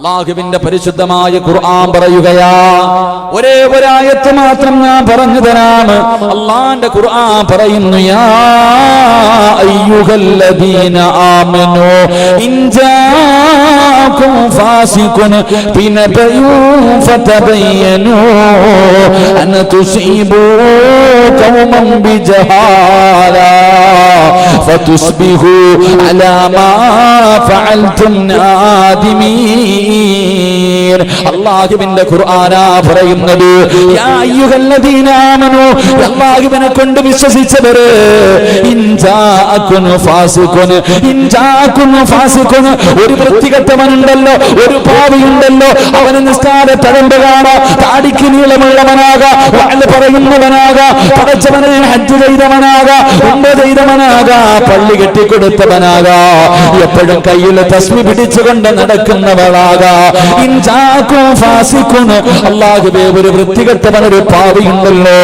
അല്ലാഹുവിന്റെ പരിശുദ്ധമായ ഖുർആൻ പറയുകയാ. ഒരേ ഒരായത്ത് മാത്രം ഞാൻ പറഞ്ഞു തരാം. അല്ലാഹുവിന്റെ ഖുർആൻ പറയുന്നു, യാ അയ്യുഹല്ലദീന ആമനൂ ഇൻ ജാഅകും ഫാസിഖുൻ ബിനബഇൻ ഫതബയ്യനൂ അൻ തുസീബൂ ഖൗമൻ ബിജഹാല ഫതുസ്ബിഹൂ അലാ മാ ഫഅൽതും നാദിമീൻ. അല്ലാഹുവിന്റെ ഖുർആനാ പറയുന്നത്, യാ അയ്യുഹല്ലദീന ആമനൂ, അല്ലാഹുവിനെ കൊണ്ട് വിശ്വസിച്ചവരെ, ഇൻ ജാഅകും ഫാസിഖുൻ, ഇൻ ജാഅകും ഫാസിഖുൻ, ഒരു വൃത്തികെട്ടവനുണ്ടല്ലോ, ഒരു പാപിയുണ്ടല്ലോ, അവന് നിസ്കാര തഴമ്പുകാണ്, താടിക്ക് നീളമുള്ളവനാകാ, വഅൽ പറയുന്നവനാകാ, പടച്ചവനെ ഹജ്ജ് ചെയ്തവനാകാ, ഉംറ ചെയ്തവനാകാ, പള്ളി കെട്ടിക്കൊടുത്തവനാകാ, എപ്പോഴും കയ്യിൽ തസ്ബീഹ് പിടിച്ചുകൊണ്ട് നടക്കുന്നവളാകാ. ഇൻ ജാഅകും ഫാസിഖുൻ, അല്ലാഹുവേ ഒരു വൃത്തികെട്ടവൻ, ഒരു പാപിയുണ്ടല്ലോ,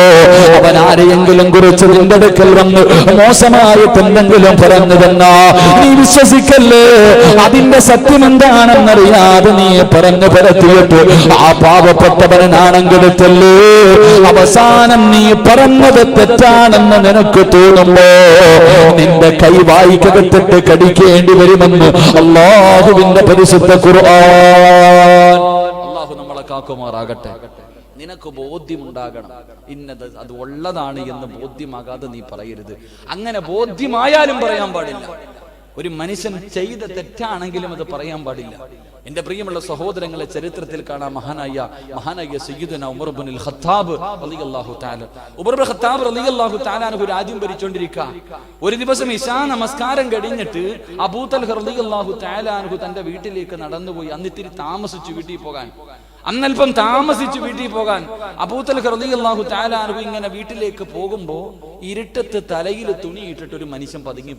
അവൻ ആരെയെങ്കിലും കുറിച്ച് നിന്റെ അടുക്കൽ വന്ന് മോശമായിട്ട് എന്തെങ്കിലും പറഞ്ഞു തന്നാ നീ വിശ്വസിക്കല്ലേ. അതിന്റെ സത്യം എന്താണെന്നറിയാതെ നീ പറഞ്ഞു പരത്തിയിട്ട് ആ പാവപ്പെട്ടവനെ നാണം കെടുത്തല്ലേ. അവസാനം നീ പറഞ്ഞത് തെറ്റാണെന്ന് നിനക്ക് തോന്നുമ്പോ നിന്റെ കൈ വായിക്കകത്തിട്ട് കടിക്കേണ്ടി വരുമെന്ന് അല്ലാഹുവിന്റെ പരിശുദ്ധ ഖുർആൻ. അല്ലാഹു നമ്മളെ കാക്കുമാറാകട്ടെ. നിനക്ക് ബോധ്യമുണ്ടാകണം, ഇന്നത് അത് ഉള്ളതാണ് എന്ന് ബോധ്യമാകാതെ നീ പറയരുത്. അങ്ങനെ ബോധ്യമായാലും പറയാൻ പാടില്ല. ഒരു മനുഷ്യൻ ചെയ്ത തെറ്റാണെങ്കിലും അത് പറയാൻ പാടില്ല. എന്റെ പ്രിയമുള്ള സഹോദരങ്ങളെ, ചരിത്രത്തിൽ കാണാം മഹാനായ സയ്യിദുന ഉമർ ഇബ്നുൽ ഖത്താബ് റളിയല്ലാഹു തആല. ഉമർ ഇബ്നുൽ ഖത്താബ് റളിയല്ലാഹു തആല അൻഹു രാജ്യം ഭരിച്ചുകൊണ്ടിരിക്കുക. ഒരു ദിവസം ഇശാ നമസ്കാരം കഴിഞ്ഞിട്ട് അബൂ തൽഹ റളിയല്ലാഹു തആല അൻഹു തന്റെ വീട്ടിലേക്ക് നടന്നുപോയി. അന്നിത്തിരി താമസിച്ചു വീട്ടിൽ പോകാൻ. അന്നൽപ്പം താമസിച്ചു വീട്ടിൽ പോകാൻ അബൂ തൽഹ റളിയല്ലാഹു തആല അൻഹു ഇങ്ങനെ വീട്ടിലേക്ക് പോകുമ്പോ ഇരുട്ടത്ത് തലയിൽ തുണി ഇട്ടിട്ട് ഒരു മനുഷ്യൻ പതുങ്ങി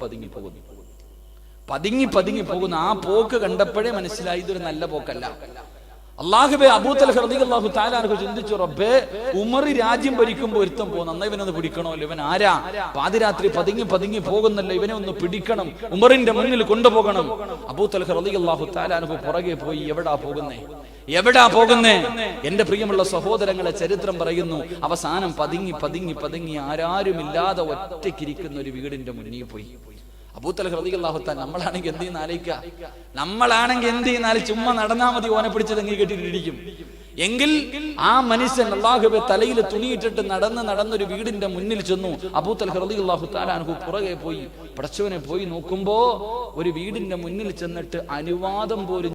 പോകുന്നു. ആ പോക്ക് കണ്ടപ്പോഴേ മനസ്സിലായി ഇതൊരു നല്ല പോക്കല്ല. അല്ലാഹുവേ, അബൂ തൽഹ റളിയല്ലാഹു തആല അൻഹു ചിന്തിച്ചു, റബ്ബേ, ഉമർ രാജ്യം ഭരിക്കുമ്പോൾ ഒരുത്തം പോകുന്നു, എന്നാ ഇവനൊന്ന് പിടിക്കണമല്ലോ. ഇവൻ ആരാ? പാതിരാത്രി പതുങ്ങി പോകുന്നല്ലോ, ഇവനെ ഒന്ന് പിടിക്കണം, ഉമറിന്റെ മുന്നിൽ കൊണ്ടുപോകണം. അബൂ തൽഹ റളിയല്ലാഹു തആല അൻഹു പുറകെ പോയി. എവിടാ പോകുന്നേ? എന്റെ പ്രിയമുള്ള സഹോദരങ്ങളെ, ചരിത്രം പറയുന്നു, അവസാനം പതുങ്ങി ആരാരുമില്ലാതെ ഒറ്റയ്ക്കിരിക്കുന്ന ഒരു വീടിന്റെ മുന്നിൽ പോയി. അബൂ തൽഹ റളിയല്ലാഹു തആല, നമ്മളാണെങ്കിൽ എന്ത് ചെയ്യുന്ന ചുമ്മാ നടന്നാ മതി, ഓനെ പിടിച്ചത് എങ്ങനെ കെട്ടിട്ടിരിക്കും. എങ്കിൽ ആ മനുഷ്യൻ അല്ലാഹുവേ തലയിൽ തുണിയിട്ടിട്ട് നടന്നൊരു വീടിന്റെ മുന്നിൽ ചെന്നു. അബൂ തൽഹ റളിയല്ലാഹു തആല അൻഹു പുറകെ പോയി. പടച്ചവനെ പോയി നോക്കുമ്പോ ഒരു വീടിന്റെ മുന്നിൽ ചെന്നിട്ട് അനുവാദം പോലും